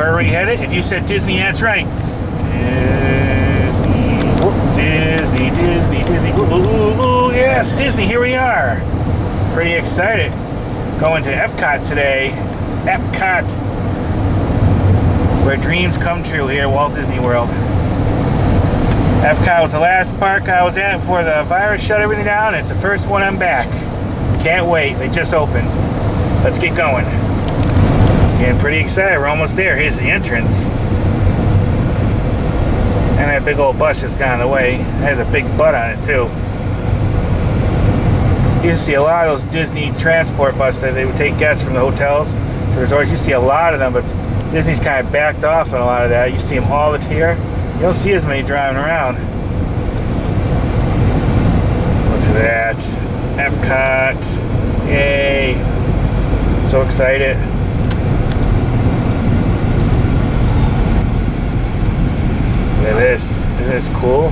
Where are we headed? If you said Disney, that's right. Disney. Whoop, Disney, Disney, Disney. Ooh, ooh, ooh, yes, Disney, here we are. Pretty excited. Going to Epcot today. Epcot. Where dreams come true here at Walt Disney World. Epcot was the last park I was at before the virus shut everything down. It's the first one I'm back. Can't wait. They just opened. Let's get going. Getting pretty excited. We're almost there. Here's the entrance. And that big old bus just got in the way. It has a big butt on it too. You used to see a lot of those Disney transport buses that they would take guests from the hotels to the resorts. You see a lot of them, but Disney's kind of backed off on a lot of that. You see them all the here. You don't see as many driving around. Look at that. Epcot. Yay. So excited. Look at this. Isn't this cool?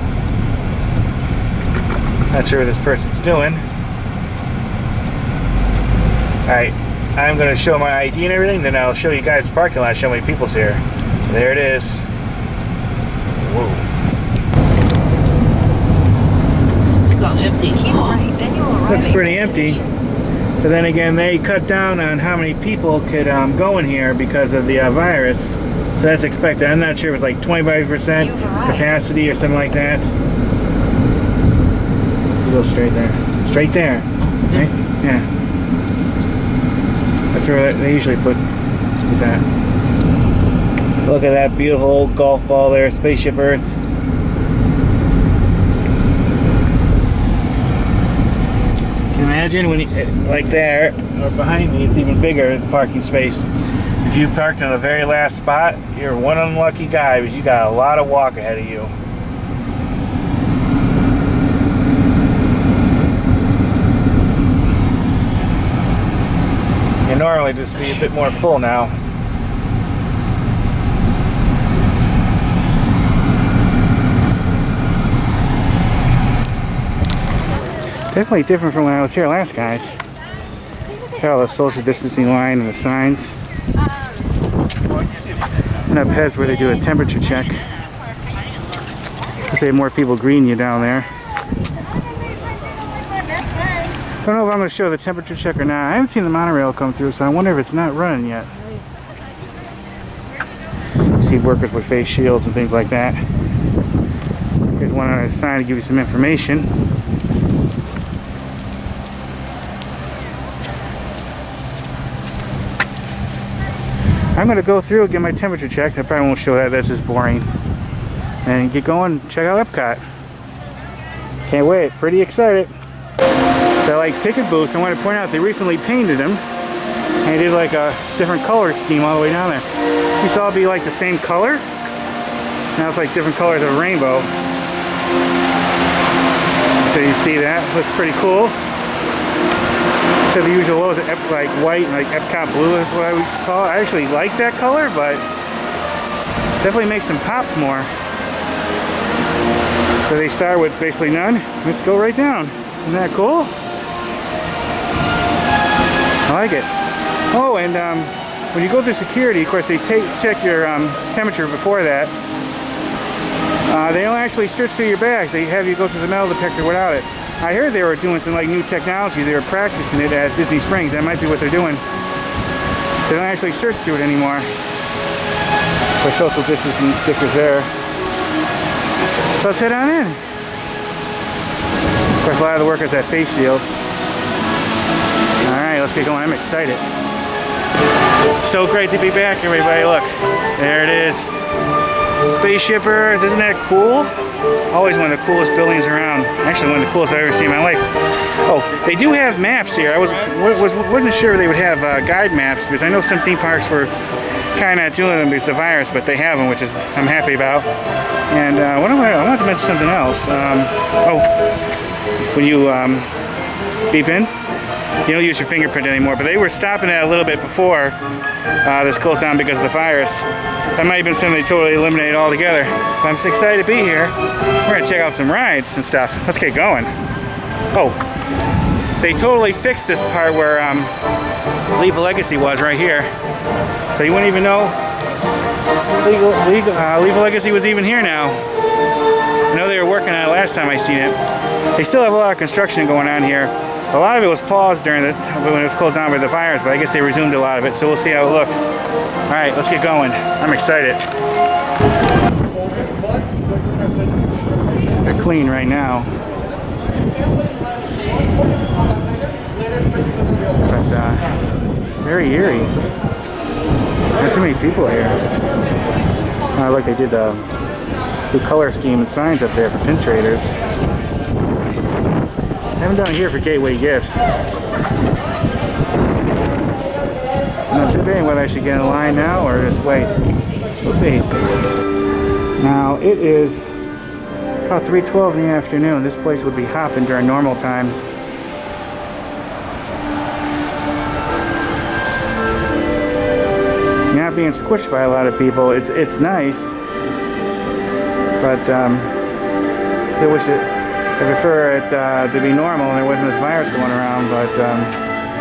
Not sure what this person's doing. Alright. I'm going to show my ID and everything, then I'll show you guys the parking lot, show how many people's here. There it is. Whoa. Empty. Looks pretty empty. But then again, they cut down on how many people could go in here because of the virus. So that's expected. I'm not sure if it's like 25% capacity or something like that. You go straight there. Straight there. Right? Yeah. That's where they usually put that. Look at that beautiful old golf ball there, Spaceship Earth. Imagine when you, like there, or behind me, it's even bigger, the parking space. If you parked in the very last spot, you're one unlucky guy because you got a lot of walk ahead of you. You normally just be a bit more full now. Definitely different from when I was here last, guys. Got all the social distancing line and the signs. And up ahead's where they do a temperature check. Because they have more people greeting you down there. I don't know if I'm going to show the temperature check or not. I haven't seen the monorail come through, so I wonder if it's not running yet. You see workers with face shields and things like that. Here's one on a sign to give you some information. I'm going to go through and get my temperature checked. I probably won't show that. That's just boring. And get going. Check out Epcot. Can't wait. Pretty excited. They're like ticket booths. I want to point out they recently painted them. And they did like a different color scheme all the way down there. It used to all be like the same color. Now it's like different colors of a rainbow. So you see that? Looks pretty cool. So the usual lows are like white and like Epcot blue is what I would call it. I actually like that color, but definitely makes them pop more. So they start with basically none. Let's go right down. Isn't that cool? I like it. Oh, and when you go through security, of course, they check your temperature before that. They don't actually search through your bags. They have you go through the metal detector without it. I heard they were doing some like new technology. They were practicing it at Disney Springs. That might be what they're doing. They don't actually search through it anymore. For social distancing stickers there. So let's head on in. Of course, a lot of the workers have face shields. Alright, let's get going. I'm excited. So great to be back, everybody. Look, there it is. Spaceship Earth. Isn't that cool? Always one of the coolest buildings around. Actually, one of the coolest I've ever seen in my life. Oh, they do have maps here. I wasn't sure they would have guide maps because I know some theme parks were kind of not doing them because of the virus, but they have them, which is I'm happy about. And I wanted to mention something else. When you beep in, you don't use your fingerprint anymore. But they were stopping that a little bit before this closed down because of the virus. That might have been something they totally eliminated altogether. But I'm excited to be here. We're gonna check out some rides and stuff. Let's get going. Oh, they totally fixed this part where Leave a Legacy was right here. So you wouldn't even know Leave a Legacy was even here now. I know they were working on it last time I seen it. They still have a lot of construction going on here. A lot of it was paused during when it was closed down by the fires, but I guess they resumed a lot of it, so we'll see how it looks. All right, let's get going. I'm excited. They're clean right now. But very eerie. There's so many people here. Look, they did the color scheme and signs up there for pin traders. I haven't done it here for gateway gifts. I'm not debating whether I should get in line now or just wait. We'll see. Now it is about 3:12 in the afternoon. This place would be hopping during normal times. Not being squished by a lot of people. It's nice, but still wish it. I prefer it to be normal and there wasn't this virus going around, but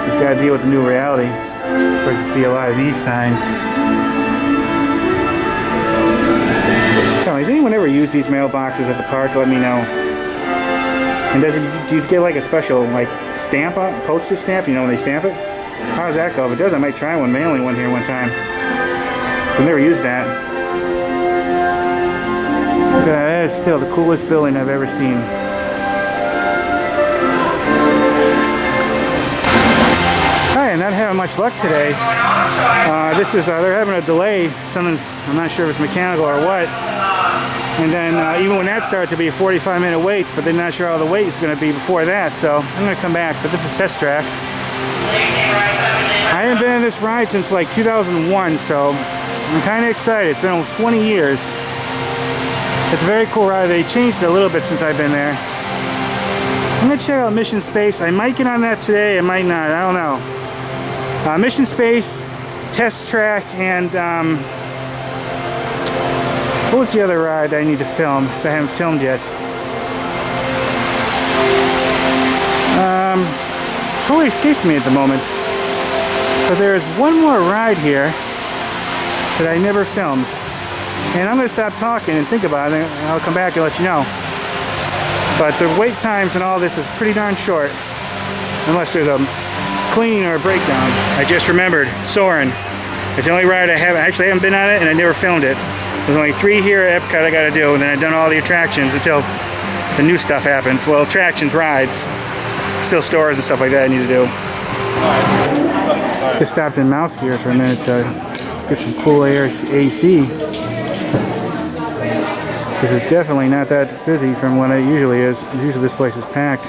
just got to deal with the new reality. Of course, you see a lot of these signs. Tell me, has anyone ever used these mailboxes at the park? Let me know. And do you get like a special like stamp, postage stamp? You know when they stamp it? How does that go? If it does, I might try one, mailing one here one time. I've never used that. But that is still the coolest building I've ever seen. Alright, not having much luck today. They're having a delay. I'm not sure if it's mechanical or what. And then even when that starts, it'll be a 45-minute wait, but they're not sure how the wait is going to be before that. So I'm going to come back, but this is test track. I haven't been in this ride since like 2001, so I'm kind of excited. It's been almost 20 years. It's a very cool ride. They changed it a little bit since I've been there. I'm going to check out Mission Space. I might get on that today, I might not. I don't know. Mission Space, Test Track, and what was the other ride I need to film that I haven't filmed yet? Totally escapes me at the moment. But there's one more ride here that I never filmed. And I'm going to stop talking and think about it, and I'll come back and let you know. But the wait times and all this is pretty darn short. Unless there's a cleaning or a breakdown. I just remembered, Soarin'. It's the only ride I haven't been on it, and I never filmed it. There's only 3 here at Epcot I got to do, and then I've done all the attractions until the new stuff happens. Well, attractions, rides, still stores and stuff like that I need to do. Just stopped in Mouse Gear for a minute to get some cool air AC. This is definitely not that busy from what it usually is. Usually this place is packed.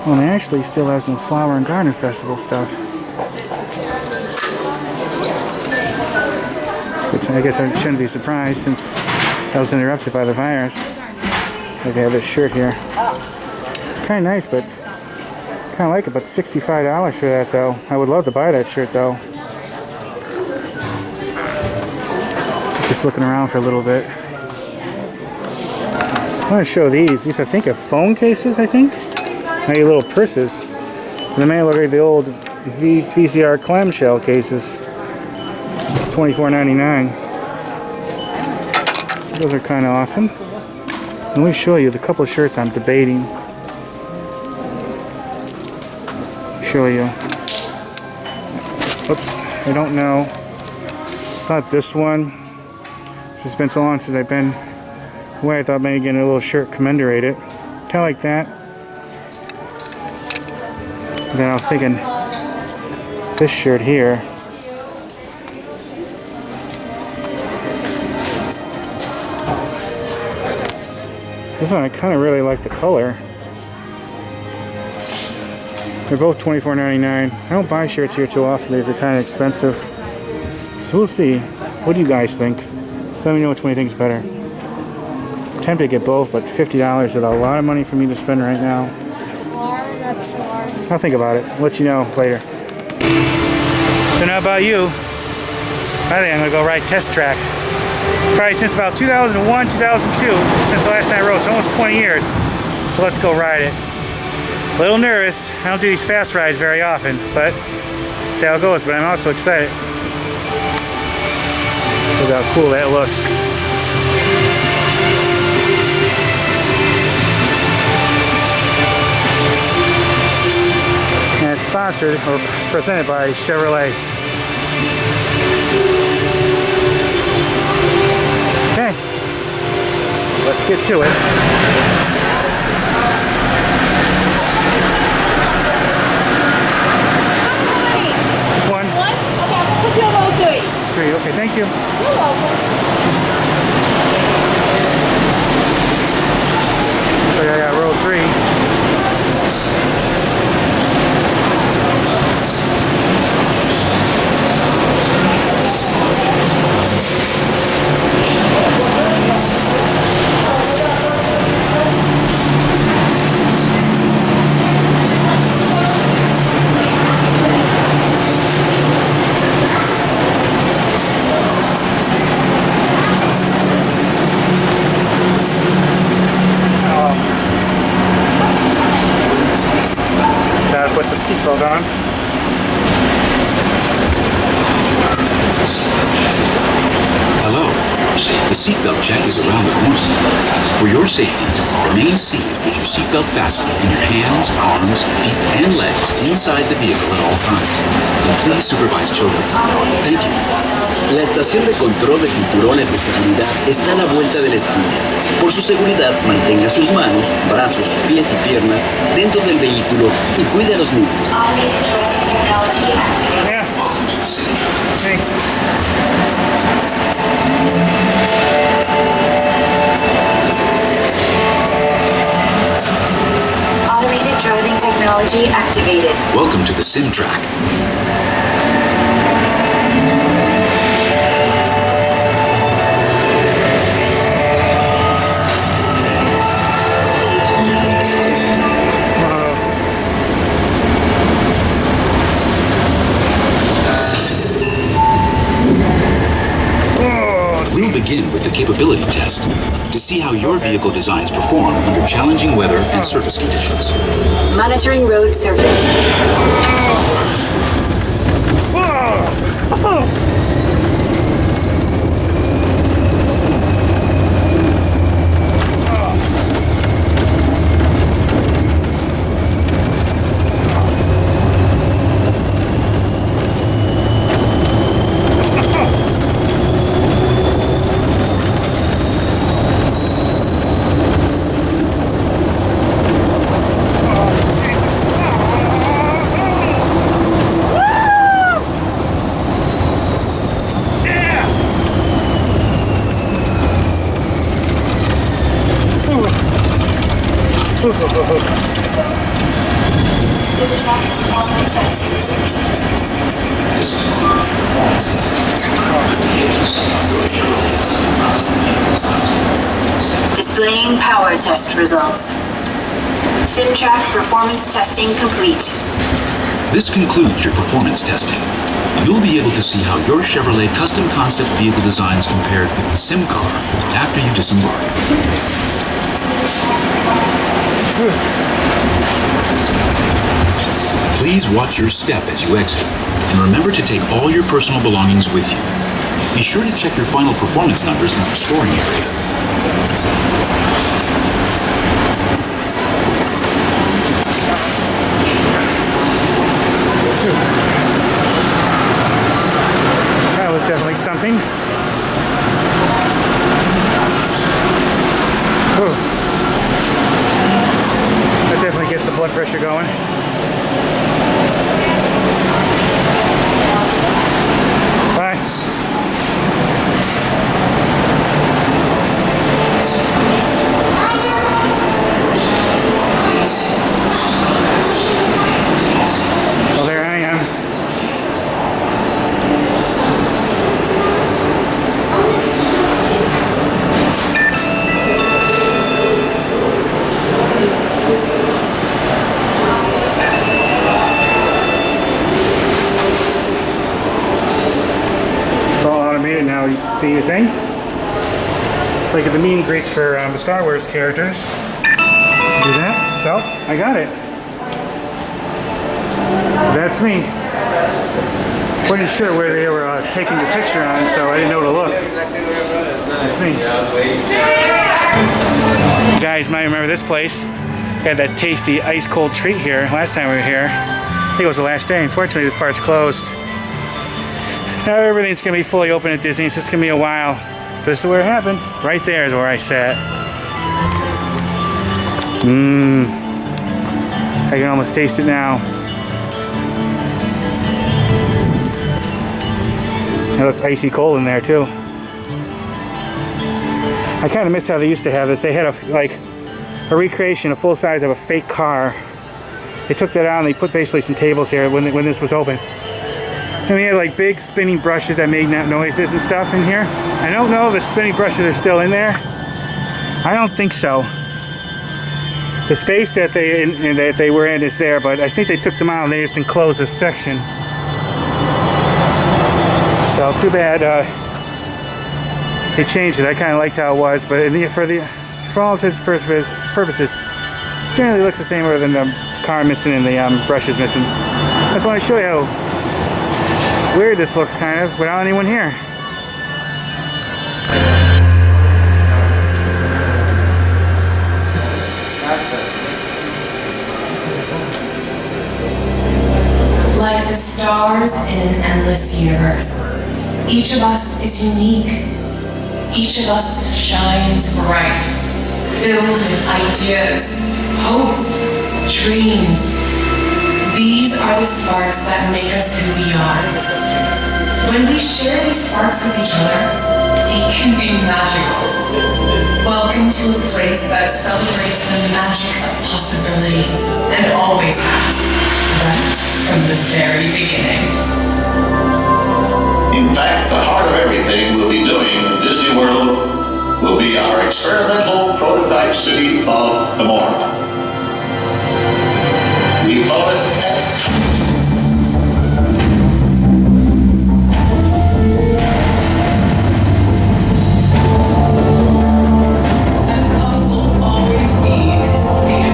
Well, they actually still have some flower and garden festival stuff. Which I guess I shouldn't be surprised since I was interrupted by the virus. Like I have this shirt here. It's kind of nice, but kind of like it, but $65 for that though. I would love to buy that shirt though. Just looking around for a little bit. I want to show these. These I think are phone cases, I think. Now your little purses. They may look like the old VCR clamshell cases. $24.99. Those are kind of awesome. Let me show you the couple of shirts I'm debating. Show you. Oops, I don't know. It's not this one. It's been so long since I've been away. I thought maybe getting a little shirt commemorated. Kind of like that. And then I was thinking this shirt here. This one I kind of really like the color. They're both $24.99. I don't buy shirts here too often because they're kind of expensive. So we'll see. What do you guys think? Let me know which one you think is better. I'm tempted to get both, but $50 is a lot of money for me to spend right now. I'll think about it. I'll let you know later. So now about you, I think I'm going to go ride Test Track. Probably since about 2001, 2002, since the last time I rode. It's almost 20 years. So let's go ride it. A little nervous. I don't do these fast rides very often, but see how it goes. But I'm also excited. Look how cool that looks. And it's sponsored or presented by Chevrolet. Okay, let's get to it. One. Okay, I'll put you on row 3. 3, okay, thank you. You're welcome. So I got row 3. Gotta put the seatbelt on. Hello. The seatbelt check is around the corner. For your safety, remain seated with your seatbelt fastened in your hands, arms, feet, and legs inside the vehicle at all times. And please supervise children. Thank you. La estación de control de cinturones de seguridad está a la vuelta de la esquina. Por su seguridad, mantenga sus manos, brazos, pies y piernas dentro del vehículo y cuide a los niños. Yeah. Thanks. Automated driving technology activated. Welcome to the Sim Track. We'll begin with the capability test to see how your vehicle designs perform under challenging weather and surface conditions. Monitoring road surface. Displaying power test results. SimTrack performance testing complete. This concludes your performance testing. You'll be able to see how your Chevrolet custom concept vehicle designs compared with the Sim car after you disembark. Please watch your step as you exit, and remember to take all your personal belongings with you. Be sure to check your final performance numbers in the storing area. That was definitely something. Whew. That definitely gets the blood pressure going. Bye. Well, there I am. It's all automated now. You see your thing? Like at the meet and greets for the Star Wars characters. Do that. So, I got it. That's me. Wasn't sure where they were taking the picture on, so I didn't know to look. That's me. You guys might remember this place. We had that tasty ice cold treat here last time we were here. I think it was the last day. Unfortunately, this part's closed. Now everything's gonna be fully open at Disney. It's just gonna be a while. But this is where it happened. Right there is where I sat. I can almost taste it now. It looks icy cold in there too. I kind of miss how they used to have this. They had a recreation, a full size of a fake car. They took that out and they put basically some tables here when this was open. And we had like big spinning brushes that made noises and stuff in here. I don't know if the spinning brushes are still in there. I don't think so. The space that they were in is there, but I think they took them out and they just enclosed this section. So too bad they changed it. I kind of liked how it was, but for all intents and purposes, it generally looks the same other than the car missing and the brushes missing. I just want to show you how weird this looks kind of without anyone here. Like the stars in an endless universe, each of us is unique. Each of us shines bright, filled with ideas, hopes, dreams. These are the sparks that make us who we are. When we share these sparks with each other, it can be magical. Welcome to a place that celebrates the magic of possibility and always has, right from the very beginning. In fact, the heart of everything we'll be doing in Disney World will be our experimental prototype city of tomorrow. We call it Epcot. Epcot will always be in a state of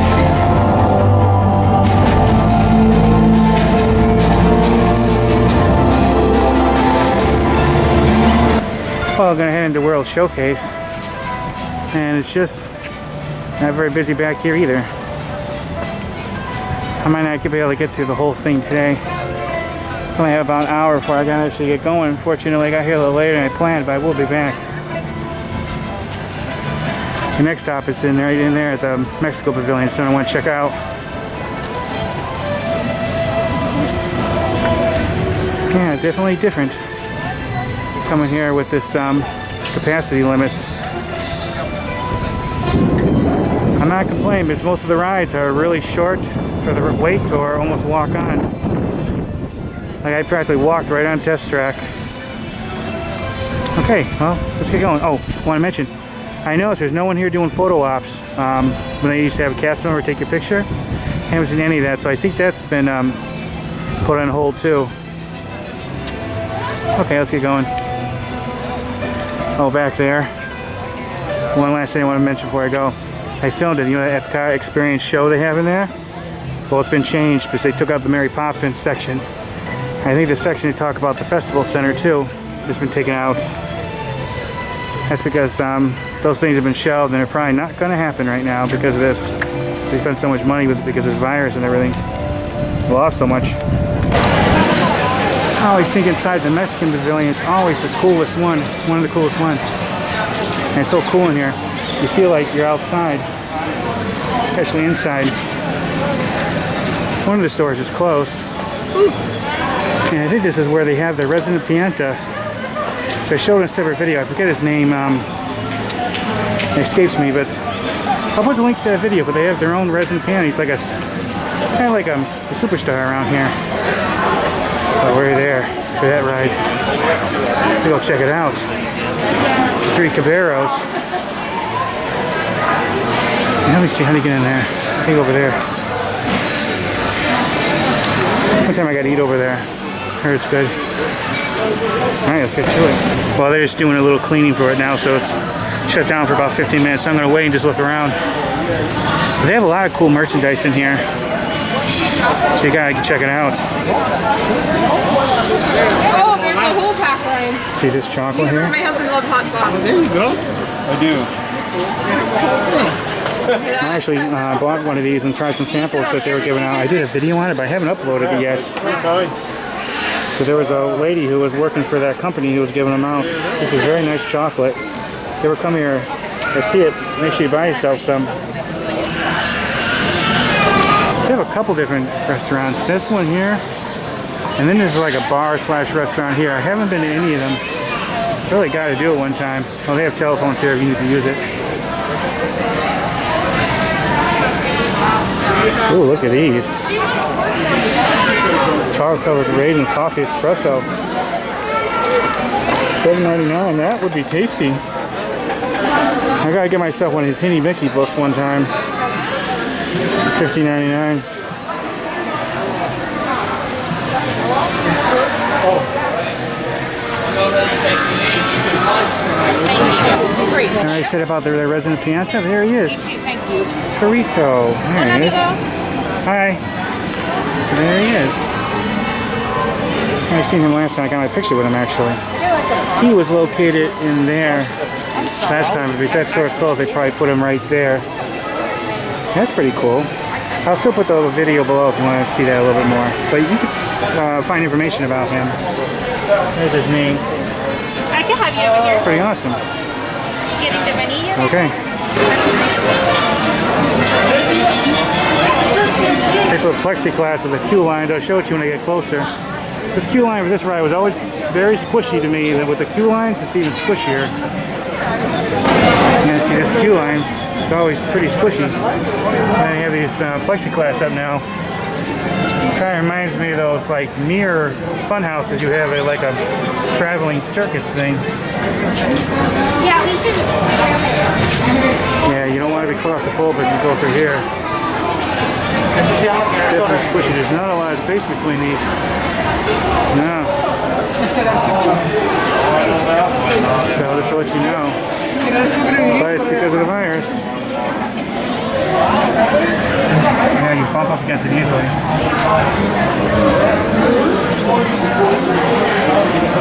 Well, I'm gonna head into World Showcase, and it's just not very busy back here either. I might not be able to get through the whole thing today. I only have about an hour before I can actually get going. Unfortunately, I got here a little later than I planned, but I will be back. The next stop is right in there at the Mexico Pavilion, so I want to check out. Yeah, definitely different. Coming here with this capacity limits. I'm not complaining because most of the rides are really short for the wait or almost walk on. Like I practically walked right on test track. Okay, well, let's get going. Oh, I want to mention, I noticed there's no one here doing photo ops. When they used to have a cast member take your picture, I haven't seen any of that, so I think that's been put on hold too. Okay, let's get going. Oh, back there. One last thing I want to mention before I go. I filmed it, you know, that Epcot Experience show they have in there? Well, it's been changed because they took out the Mary Poppins section. I think the section they talk about the Festival Center too has been taken out. That's because those things have been shelved and they're probably not going to happen right now because of this. They spent so much money with it because of this virus and everything. We lost so much. I always think inside the Mexican Pavilion, it's always the coolest one of the coolest ones. And it's so cool in here. You feel like you're outside, especially inside. One of the stores is closed. And I think this is where they have the resident pianta. So I showed in a separate video. I forget his name. It escapes me, but I'll put the link to that video. But they have their own resident pianta. He's like kind of like a superstar around here. But we're there for that ride. Let's go check it out. The Three Caballeros. Let me see how to get in there. I think over there. One time I got to eat over there. Heard it's good. Alright, let's get to it. Well, they're just doing a little cleaning for it now, so it's shut down for about 15 minutes. So I'm going to wait and just look around. But they have a lot of cool merchandise in here. So you guys can check it out. Oh, there's a whole pack line. See this chocolate here? My husband loves hot sauce. There you go. I do. I actually bought one of these and tried some samples that they were giving out. I did a video on it, but I haven't uploaded it yet. So there was a lady who was working for that company who was giving them out. This is very nice chocolate. If you ever come here and see it, make sure you buy yourself some. They have a couple different restaurants. This one here, and then there's like a bar slash restaurant here. I haven't been to any of them. Really got to do it one time. Oh, they have telephones here if you need to use it. Ooh, look at these. Chocolate covered raisin coffee espresso. $7.99. That would be tasty. I gotta get myself one of his Hinny Mickey books one time. $15.99. And I said about the resident pianta. There he is. Thank you. Torito. There he is. Hi. There he is. I seen him last time. I got my picture with him actually. He was located in there last time. If that store's closed, they probably put him right there. That's pretty cool. I'll still put the video below if you want to see that a little bit more. But you can find information about him. There's his name. I can have you over here. Pretty awesome. Getting the vanilla. Okay. They put plexiglass in the queue line. I'll show it to you when I get closer. This queue line for this ride was always very squishy to me. Then with the queue lines, it's even squishier. You can see this queue line. It's always pretty squishy. And they have these plexiglass up now. Kind of reminds me of those like mirror fun houses you have at like a traveling circus thing. Yeah, we can just Yeah, you don't want to be claustrophobic and go through here. Definitely squishy. There's not a lot of space between these. No. So just to let you know. But it's because of the virus. Yeah, you bump up against it easily.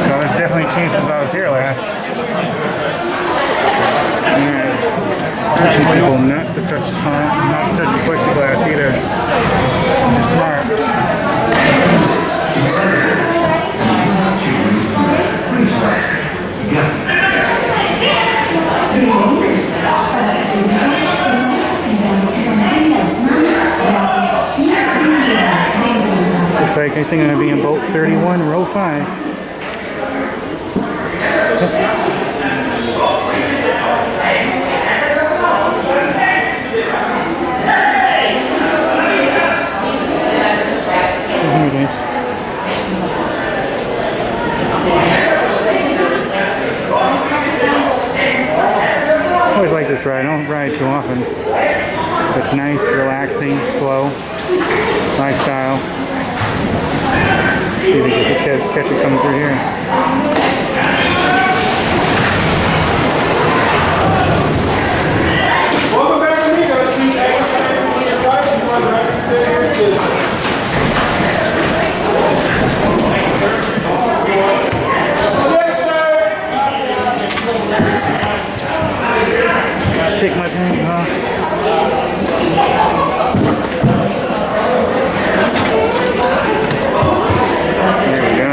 So it's definitely changed since I was here last. Alright. Teaching people not to touch the phone, not to touch the plexiglass either. Which is smart. Looks like I think I'm going to be in boat 31, row 5. I always like this ride. I don't ride too often. It's nice, relaxing, slow, lifestyle. See if we can catch it coming through here. Welcome back to me, guys. Just gotta take my pants off. There we go.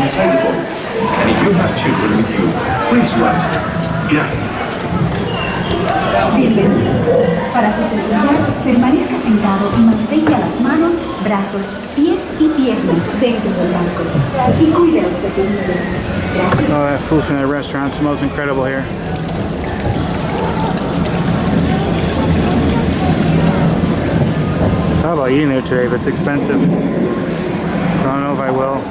Inside the boat. And if you have children with you, please watch them. Gracias. Bienvenido. Para su seguridad, permanezca sentado y mantenga las manos, brazos, pies y piernas dentro del banco. Y cuide a los pequeños. Gracias. Oh, that food from that restaurant smells incredible here. I thought about eating there today, but it's expensive. So I don't know if I will.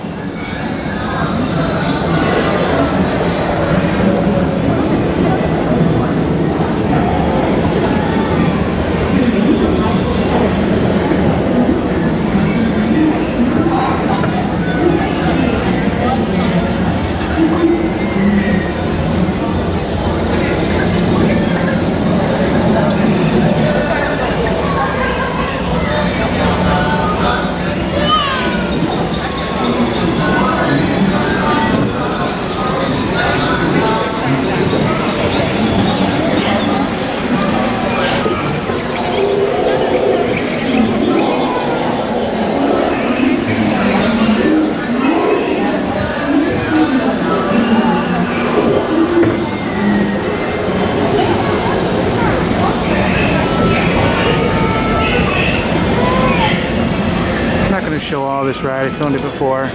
show all this ride. I filmed it before.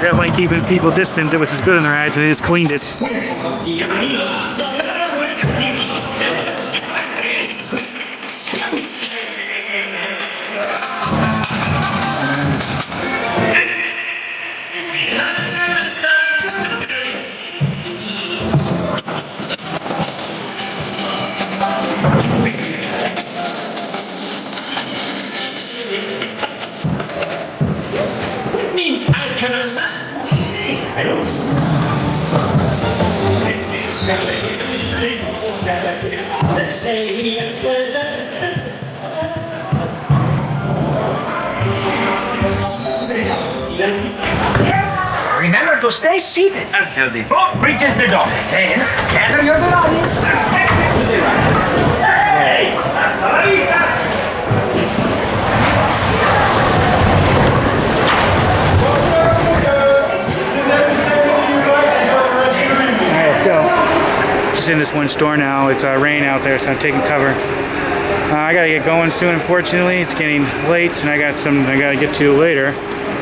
Definitely keeping people distant, which is good in the ride, so they just cleaned it. Means I can. I don't. Let's say it was Remember to stay seated until the boat reaches the dock. Then gather your belongings. Hey! Alright, let's go. Just in this one store now. It's rain out there, so I'm taking cover. I gotta get going soon, unfortunately. It's getting late, and I got some I gotta get to later.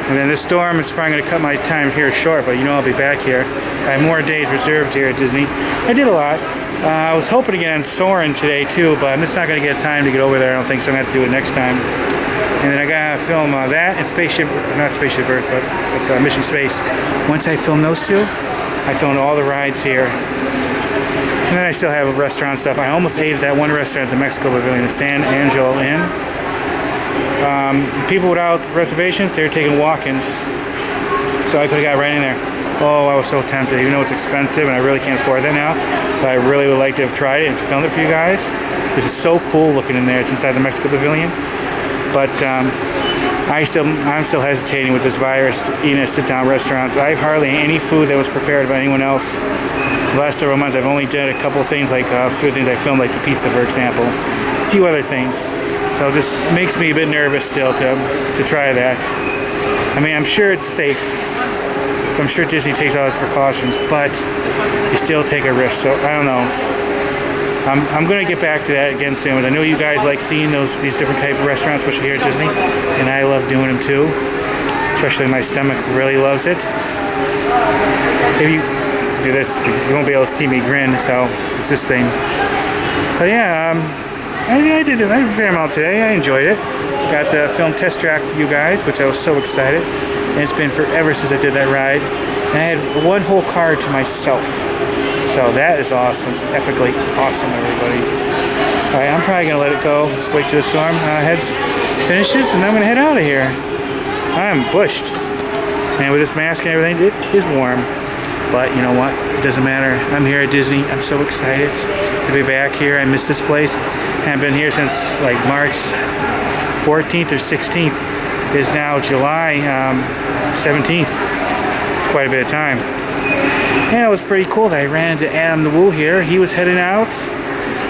And then this storm, it's probably gonna cut my time here short, but you know I'll be back here. I have more days reserved here at Disney. I did a lot. I was hoping to get on Soarin' today too, but I'm just not gonna get time to get over there, I don't think, so I'm gonna have to do it next time. And then I gotta film that and not Spaceship Earth, but Mission Space. Once I film those two, I filmed all the rides here. And then I still have restaurant stuff. I almost ate at that one restaurant at the Mexico Pavilion, the San Angelo Inn. People without reservations, they were taking walk-ins. So I could have got right in there. Oh, I was so tempted, even though it's expensive and I really can't afford that now. But I really would like to have tried it and filmed it for you guys. This is so cool looking in there. It's inside the Mexico Pavilion. But I'm still hesitating with this virus eating at sit-down restaurants. I have hardly any food that was prepared by anyone else. The last several months, I've only done a couple of things, like food things I filmed, like the pizza, for example. A few other things. So this makes me a bit nervous still to try that. I mean, I'm sure it's safe. I'm sure Disney takes all its precautions, but you still take a risk. So I don't know. I'm gonna get back to that again soon. I know you guys like seeing these different type of restaurants, especially here at Disney, and I love doing them too. Especially my stomach really loves it. If you do this, you won't be able to see me grin. So it's this thing. But yeah, I did a fair amount today. I enjoyed it. Got to film Test Track for you guys, which I was so excited. And it's been forever since I did that ride. And I had one whole car to myself. So that is awesome. Epically awesome, everybody. Alright, I'm probably going to let it go. Just wait till the storm finishes, and then I'm going to head out of here. I'm bushed. And with this mask and everything, it is warm. But you know what? It doesn't matter. I'm here at Disney. I'm so excited to be back here. I miss this place. I haven't been here since like March 14th or 16th. It is now July 17th. It's quite a bit of time. Yeah, it was pretty cool that I ran into Adam the Woo here. He was heading out.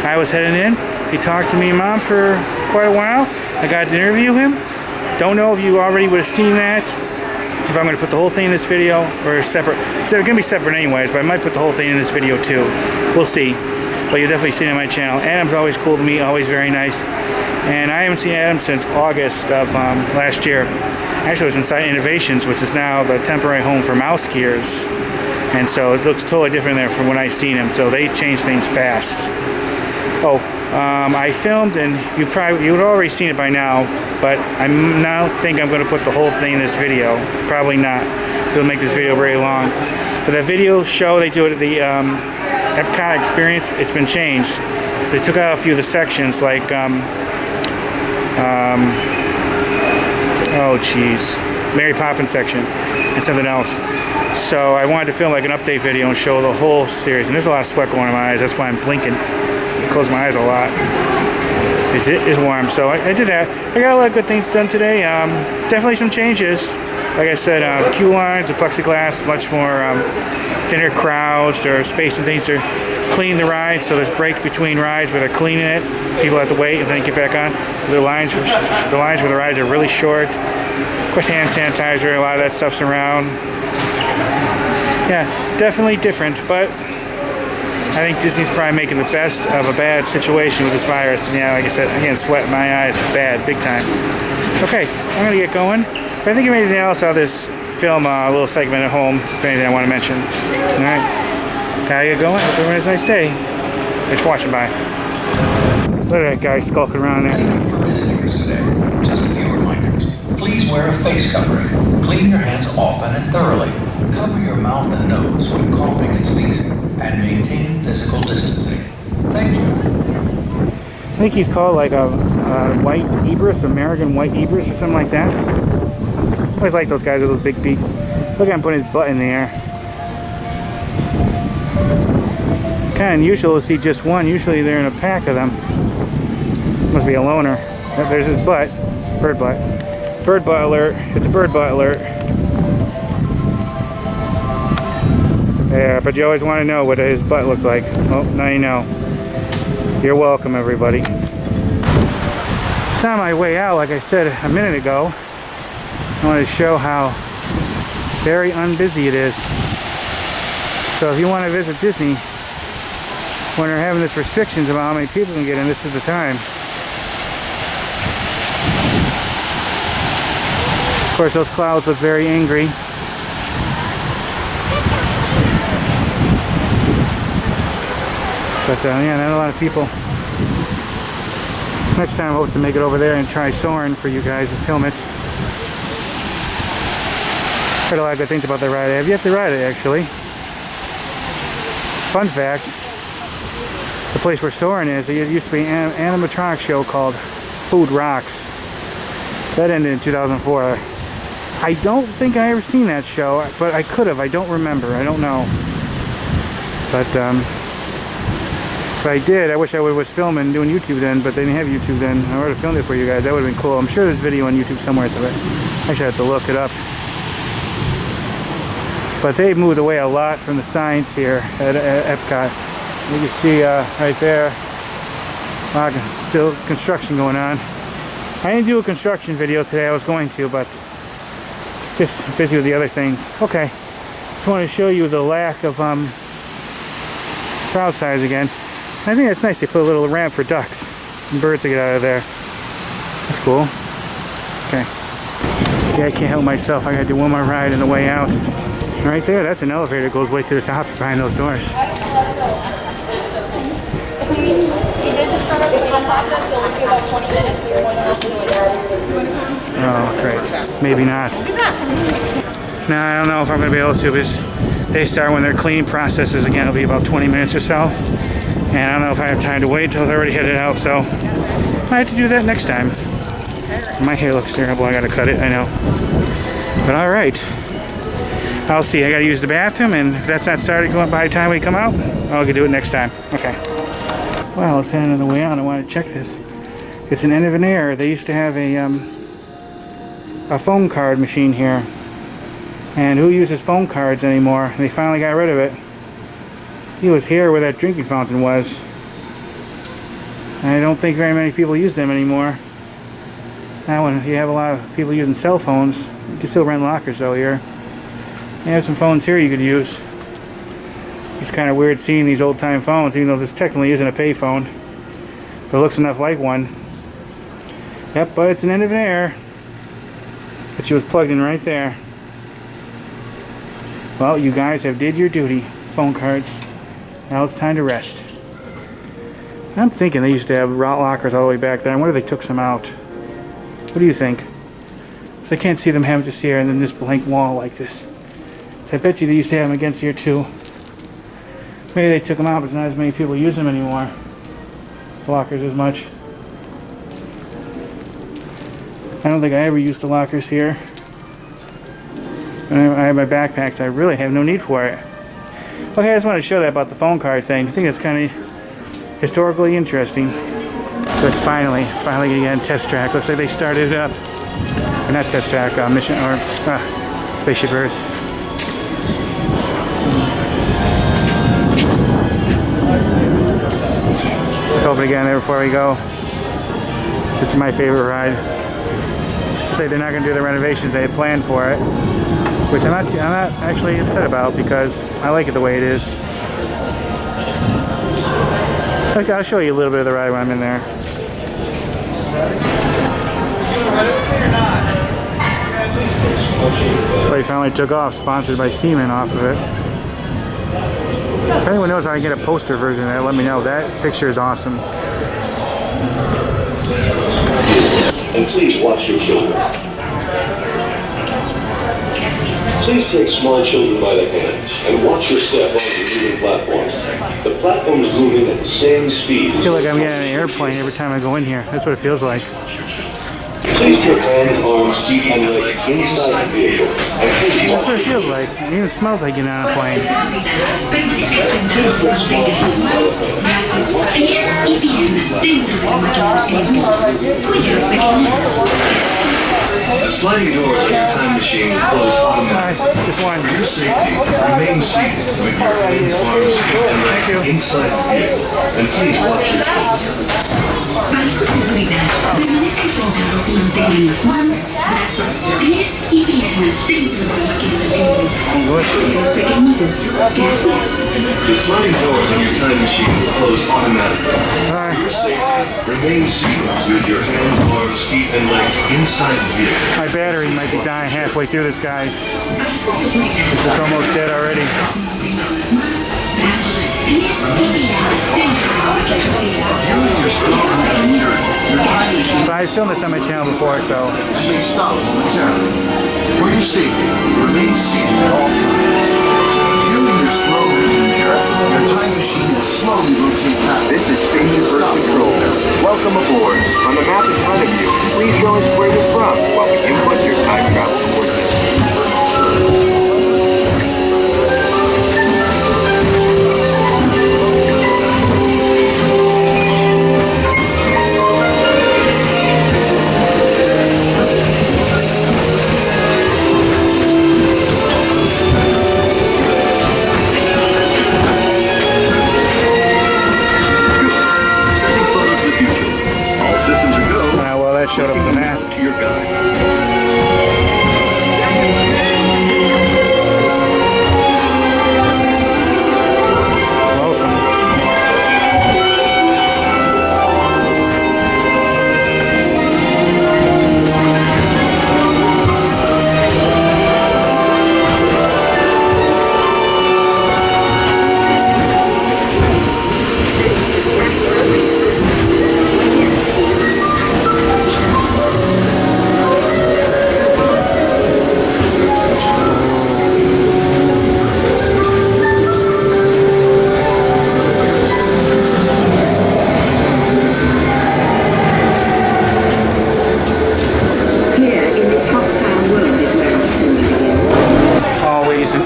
I was heading in. He talked to me and Mom for quite a while. I got to interview him. Don't know if you already would have seen that. If I'm going to put the whole thing in this video or separate. So they're going to be separate anyways, but I might put the whole thing in this video too. We'll see. But you'll definitely see it on my channel. Adam's always cool to me, always very nice. And I haven't seen Adam since August of last year. Actually, it was inside Innovations, which is now the temporary home for mouse skiers. And so it looks totally different there from when I seen him. So they changed things fast. Oh, I filmed, and you would already seen it by now, but I now think I'm going to put the whole thing in this video. Probably not, so it'll make this video very long. But that video show they do it at the Epcot experience, it's been changed. They took out a few of the sections, like oh geez, Mary Poppins section and something else. So I wanted to film like an update video and show the whole series. And there's a lot of sweat going in my eyes. That's why I'm blinking. I close my eyes a lot. It is warm, so I did that. I got a lot of good things done today. Definitely some changes. Like I said, the queue lines, the plexiglass, much more thinner crowds. There are space and things to clean the rides, so there's breaks between rides where they're cleaning it. People have to wait and then get back on. The lines where the rides are really short. Of course, hand sanitizer, a lot of that stuff's around. Yeah, definitely different, but I think Disney's probably making the best of a bad situation with this virus. And yeah, like I said, again, sweat in my eyes, bad, big time. Okay, I'm gonna get going. If I think of anything else, I'll just film a little segment at home if anything I want to mention. All right, gotta get going. Hope everyone has a nice day. Thanks for watching. Bye. Look at that guy skulking around there. Thank you for visiting us today. Just a few reminders. Please wear a face covering. Clean your hands often and thoroughly. Cover your mouth and nose when coughing and sneezing, and maintain physical distancing. Thank you. I think he's called like a white Ibis, American white Ibis or something like that. I always like those guys with those big beaks. Look at him putting his butt in the air. Kind of unusual to see just one. Usually they're in a pack of them. Must be a loner. There's his butt. Bird butt. Bird butt alert. It's a bird butt alert. Yeah, but you always want to know what his butt looked like. Oh, now you know. You're welcome, everybody. It's on my way out, like I said a minute ago. I want to show how very unbusy it is. So if you want to visit Disney when they're having this restrictions about how many people can get in, this is the time. Of course, those clouds look very angry. But yeah, not a lot of people. Next time I hope to make it over there and try soaring for you guys and film it. Heard a lot of good things about the ride. I have yet to ride it, actually. Fun fact, the place where soaring is, it used to be an animatronic show called Food Rocks. That ended in 2004. I don't think I ever seen that show, but I could have. I don't remember. I don't know. But if I did, I wish I was filming, doing YouTube then, but they didn't have YouTube then. I would have filmed it for you guys. That would have been cool. I'm sure there's video on YouTube somewhere, so I should have to look it up. But they moved away a lot from the signs here at Epcot. You can see right there, still construction going on. I didn't do a construction video today. I was going to, but just busy with the other things. Okay, just want to show you the lack of crowd size again. I think that's nice. They put a little ramp for ducks and birds to get out of there. That's cool. Okay. Yeah, I can't help myself. I got to do one more ride on the way out. Right there, that's an elevator that goes way to the top behind those doors. He did just start up the time process, so it'll be about 20 minutes before the open window. Oh, great. Maybe not. No, I don't know if I'm going to be able to, because they start when their cleaning processes again. It'll be about 20 minutes or so. And I don't know if I have time to wait until they're already headed out, so I have to do that next time. My hair looks terrible. I got to cut it, I know. But all right. I'll see. I got to use the bathroom, and if that's not started going by the time we come out, I'll do it next time. Okay. Well, it's heading on the way out. I want to check this. It's an end of an era. They used to have a phone card machine here. And who uses phone cards anymore? They finally got rid of it. He was here where that drinking fountain was. I don't think very many people use them anymore. Now when you have a lot of people using cell phones, you can still rent lockers though here. You have some phones here you could use. It's kind of weird seeing these old-time phones, even though this technically isn't a pay phone. But it looks enough like one. Yep, but it's an end of an era. But she was plugged in right there. Well, you guys have did your duty. Phone cards. Now it's time to rest. I'm thinking they used to have route lockers all the way back there. I wonder if they took some out. What do you think? So I can't see them having just here and then this blank wall like this. I bet you they used to have them against here too. Maybe they took them out, but not as many people use them anymore. The lockers as much. I don't think I ever used the lockers here. When I have my backpacks, I really have no need for it. Okay, I just wanted to show that about the phone card thing. I think it's kind of historically interesting. But finally gonna get a test track. Looks like they started it up. Or not test track, mission, or Spaceship Earth. Let's open again there before we go. This is my favorite ride. Looks like they're not gonna do the renovations they had planned for it. Which I'm not actually upset about because I like it the way it is. Okay, I'll show you a little bit of the ride when I'm in there. They finally took off, sponsored by Seaman off of it. If anyone knows how I can get a poster version of that, let me know. That picture is awesome. And please watch your children. Please take small children by the hand and watch your step on the moving platforms. The platform is moving at the same speed. I feel like I'm getting an airplane every time I go in here. That's what it feels like. Please take hands, arms, feet, and legs inside the vehicle. That's what it feels like. It even smells like getting on a plane. The sliding doors on your time machine will close automatically. For your safety, remain seated with your hands, arms, feet, and legs inside the vehicle. And please watch your children. Para su seguridad, permanezcan sentados y mantengan las manos, brazos, pies y piernas dentro de la máquina. Los pequeñitos, gracias. The sliding doors on your time machine will close automatically. For your safety, remain seated with your hands, arms, feet, and legs inside the vehicle. My battery might be dying halfway through this, guys. It's almost dead already. But I filmed this on my channel before, so. And may stop momentarily. For your safety, remain seated at all times. During your slow engine jerk, your time machine will slowly rotate back. This is Station First Control. Welcome aboard. On the map in front of you, please show us where you're from while we input your time travel coordinates. Showed up the mast. To your guide.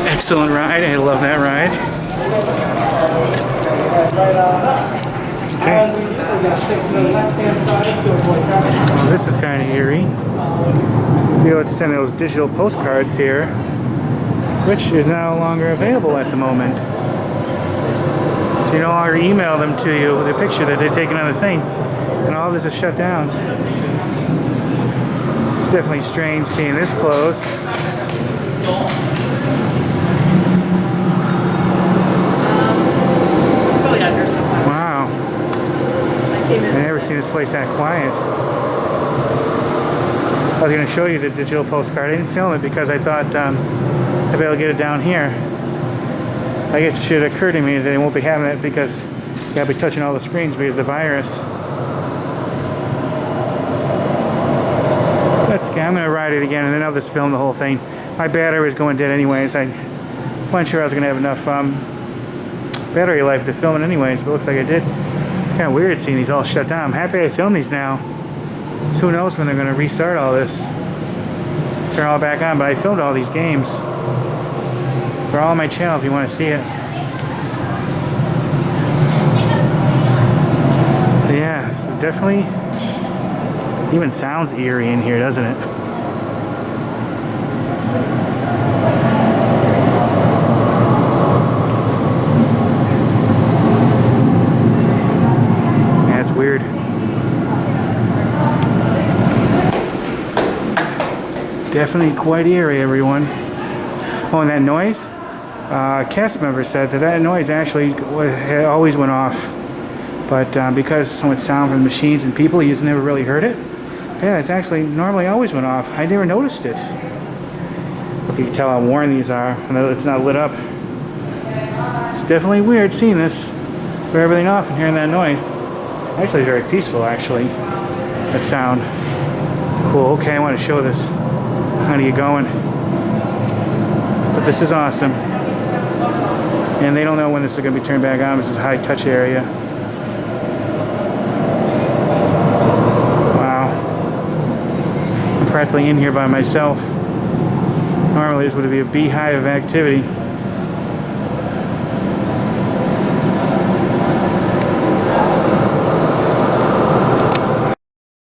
Excellent ride. I love that ride. Okay. Well, this is kind of eerie. They'll send those digital postcards here, which is no longer available at the moment. So you no longer email them to you with a picture that they're taking on the thing. And all this is shut down. It's definitely strange seeing this closed. Wow. I've never seen this place that quiet. I was going to show you the digital postcard. I didn't film it because I thought I'd be able to get it down here. I guess it should occur to me that they won't be having it because you got to be touching all the screens because of the virus. That's okay. I'm going to ride it again and then I'll just film the whole thing. My battery was going dead anyways. I wasn't sure I was going to have enough battery life to film it anyways, but it looks like I did. It's kind of weird seeing these all shut down. I'm happy I filmed these now. So who knows when they're going to restart all this. Turn all back on, but I filmed all these games. They're all on my channel if you want to see it. So yeah, this is definitely, even sounds eerie in here, doesn't it? Yeah, it's weird. Definitely quite eerie, everyone. Oh, and that noise? Cast member said that noise actually always went off. But because so much sound from machines and people, you just never really heard it. Yeah, it's actually normally always went off. I never noticed it. You can tell how worn these are, and it's not lit up. It's definitely weird seeing this. Turn everything off and hearing that noise. Actually, very peaceful, actually. That sound. Cool, okay, I want to show this. How do you going? But this is awesome. And they don't know when this is going to be turned back on. This is a high touch area. Wow. I'm practically in here by myself. Normally this would be a beehive of activity.